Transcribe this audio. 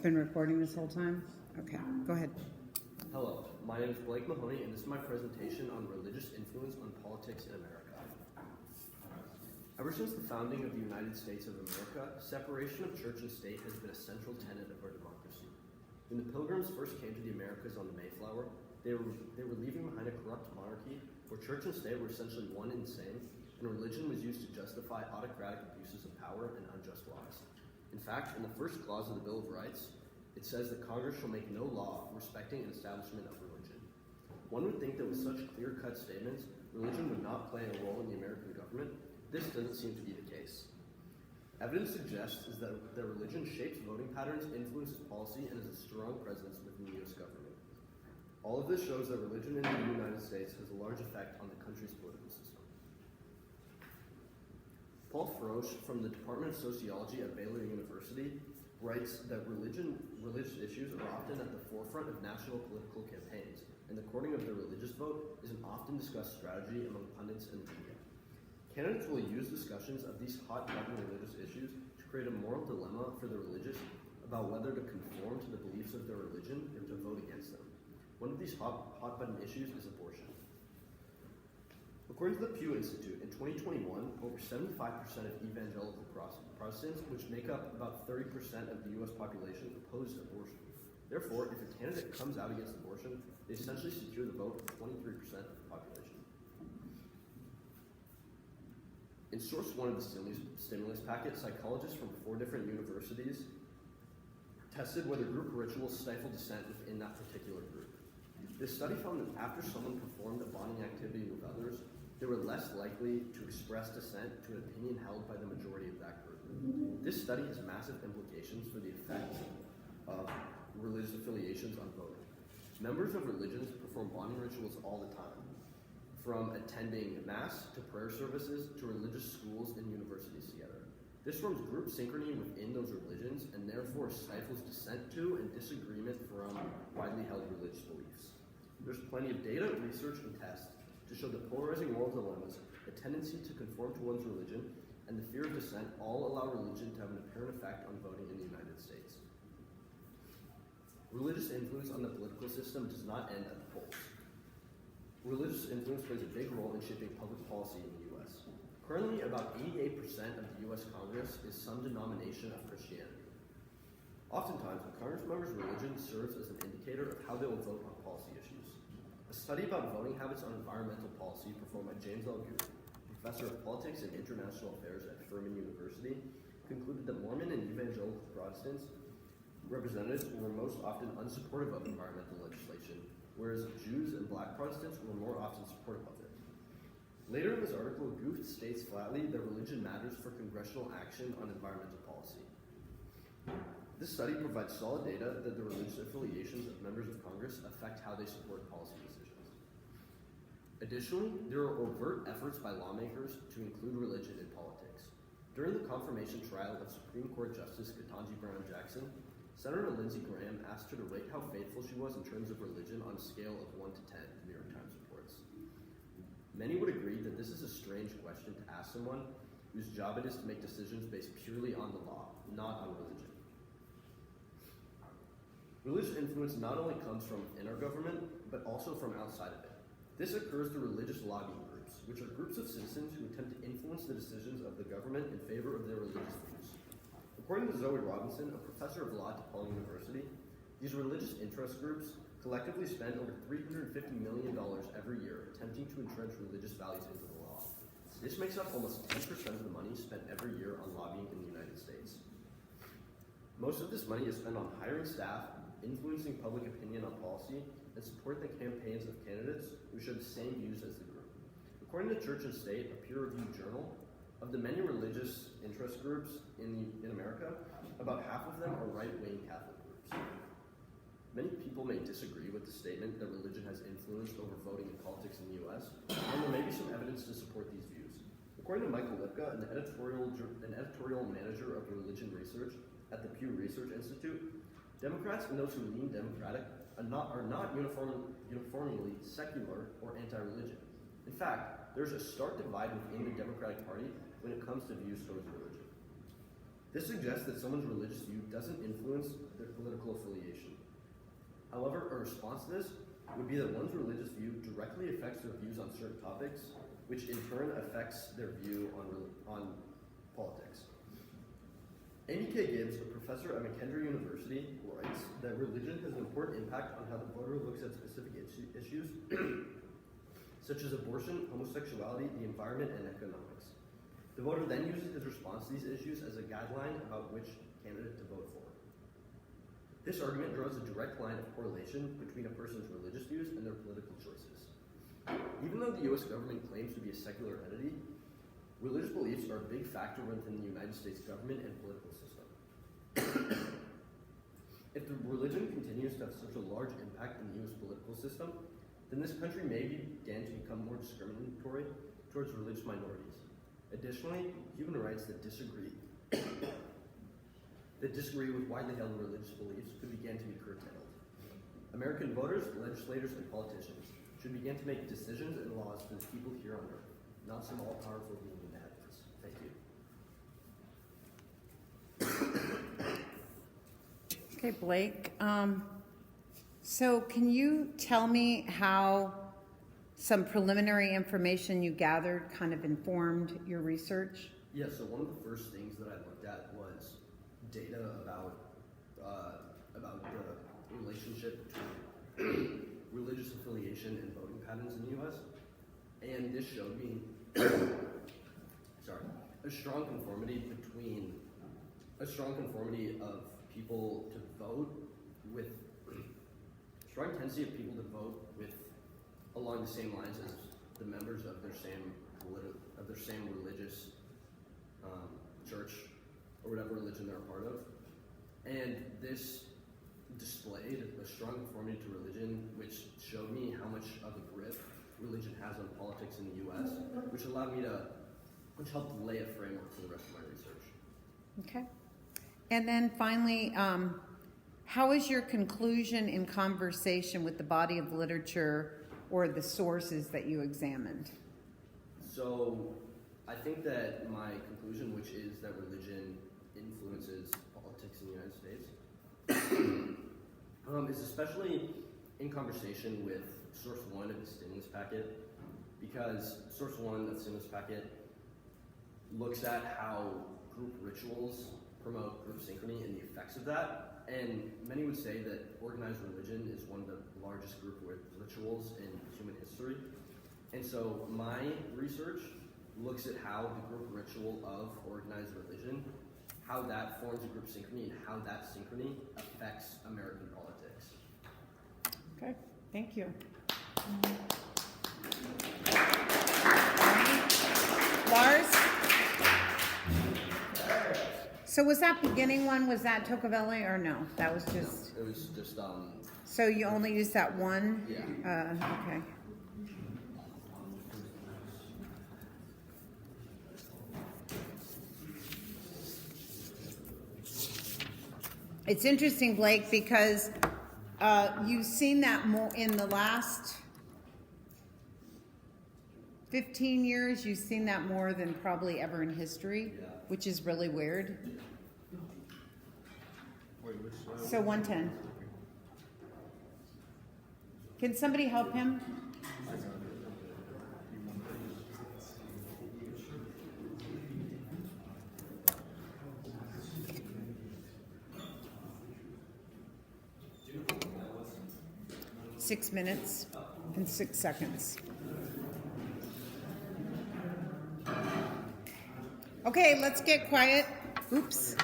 been recording this whole time? Okay, go ahead. Hello, my name is Blake Mahoney, and this is my presentation on religious influence on politics in America. Ever since the founding of the United States of America, separation of church and state has been a central tenet of our democracy. When the Pilgrims first came to the Americas on the Mayflower, they were leaving behind a corrupt monarchy where church and state were essentially one and the same, and religion was used to justify autocratic abuses of power and unjust laws. In fact, in the first clause of the Bill of Rights, it says that Congress shall make no law respecting an establishment of religion. One would think that with such clear-cut statements, religion would not play a role in the American government. This doesn't seem to be the case. Evidence suggests that religion shapes voting patterns, influences policy, and has a strong presence within the U.S. government. All of this shows that religion in the United States has a large effect on the country's political system. Paul Frosch from the Department of Sociology at Baylor University writes that religious issues are often at the forefront of national political campaigns, and the courting of the religious vote is an often discussed strategy among pundits and the media. Candidates will use discussions of these hot-button religious issues to create a moral dilemma for the religious about whether to conform to the beliefs of their religion or to vote against them. One of these hot-button issues is abortion. According to the Pew Institute, in 2021, over 75% of evangelical Protestants, which make up about 30% of the U.S. population, oppose abortion. Therefore, if a candidate comes out against abortion, they essentially secure the vote of 23% of the population. In source one of the stimulus packet, psychologists from 4 different universities tested whether group rituals stifle dissent within that particular group. This study found that after someone performed a bonding activity with others, they were less likely to express dissent to an opinion held by the majority of that group. This study has massive implications for the effects of religious affiliations on voting. Members of religions perform bonding rituals all the time, from attending mass to prayer services to religious schools and universities together. This forms group synchrony within those religions and therefore stifles dissent to and disagreement from widely held religious beliefs. There's plenty of data, research, and tests to show that polarizing moral dilemmas, a tendency to conform to one's religion, and the fear of dissent all allow religion to have an apparent effect on voting in the United States. Religious influence on the political system does not end at the polls. Religious influence plays a big role in shaping public policy in the U.S. Currently, about 88% of the U.S. Congress is some denomination of Christianity. Oftentimes, a Congress member's religion serves as an indicator of how they will vote on policy issues. A study about voting habits on environmental policy performed by James L. Goode, professor of politics and international affairs at Furman University, concluded that Mormon and evangelical Protestants representatives were most often unsupportive of environmental legislation, whereas Jews and Black Protestants were more often supportive of it. Later in this article, Goode states flatly that religion matters for congressional action on environmental policy. This study provides solid data that the religious affiliations of members of Congress affect how they support policy decisions. Additionally, there are overt efforts by lawmakers to include religion in politics. During the confirmation trial of Supreme Court Justice Ketanji Brown Jackson, Senator Lindsey Graham asked her to rate how faithful she was in terms of religion on a scale of 1 to 10, the New York Times reports. Many would agree that this is a strange question to ask someone whose job it is to make decisions based purely on the law, not on religion. Religious influence not only comes from within our government, but also from outside of it. This occurs through religious lobbying groups, which are groups of citizens who attempt to influence the decisions of the government in favor of their religious views. According to Zoe Robinson, a professor of law at DePaul University, these religious interest groups collectively spend over $350 million every year attempting to entrench religious values into the law. This makes up almost 10% of the money spent every year on lobbying in the United States. Most of this money is spent on hiring staff, influencing public opinion on policy, and support the campaigns of candidates who share the same views as the group. According to Church and State, a peer-reviewed journal, of the many religious interest groups in America, about half of them are right-wing Catholic groups. Many people may disagree with the statement that religion has influence over voting and politics in the U.S., and there may be some evidence to support these views. According to Michael Lipka, an editorial manager of religion research at the Pew Research Institute, Democrats and those who lean Democratic are not uniformly secular or anti-religion. In fact, there's a stark divide within the Democratic Party when it comes to views towards religion. This suggests that someone's religious view doesn't influence their political political affiliation. However, a response to this would be that one's religious view directly affects their views on certain topics, which in turn affects their view on politics. Amy K. Gibbs, a professor at McKendree University, writes that religion has an important impact on how the voter looks at specific issues such as abortion, homosexuality, the environment, and economics. The voter then uses his response to these issues as a guideline about which candidate to vote for. This argument draws a direct line of correlation between a person's religious views and their political choices. Even though the US government claims to be a secular entity, religious beliefs are a big factor within the United States government and political system. If the religion continues to have such a large impact in the US political system, then this country may begin to become more discriminatory towards religious minorities. Additionally, human rights that disagree with widely held religious beliefs could begin to be curtailed. American voters, legislators, and politicians should begin to make decisions and laws for the people here on earth, not some all-powerful being in the heavens. Thank you. Okay, Blake. So can you tell me how some preliminary information you gathered kind of informed your research? Yeah, so one of the first things that I looked at was data about the relationship between religious affiliation and voting patterns in the U.S. And this showed me, a strong conformity of people to vote with, strong tendency of people to vote with along the same lines as the members of their same religious church or whatever religion they're a part of. And this displayed a strong conformity to religion, which showed me how much of a grip religion has on politics in the U.S., which helped lay a framework for the rest of my research. Okay. And then finally, how is your conclusion in conversation with the body of literature or the sources that you examined? So I think that my conclusion, which is that religion influences politics in the United States, is especially in conversation with source one of the stimulus packet, because source one of the stimulus packet looks at how group rituals promote group synchrony and the effects of that. And many would say that organized religion is one of the largest group rituals in human history. And so my research looks at how the group ritual of organized religion, how that forms a group synchrony and how that synchrony affects American politics. Okay, thank you. Lars? So was that beginning one, was that Tocqueville or no? That was just... No, it was just... So you only used that one? Yeah. Okay. It's interesting, Blake, because you've seen that more in the last 15 years. You've seen that more than probably ever in history, which is really weird. So 110. Can somebody help him? Six minutes and 6 seconds. Okay, let's get quiet. Oops.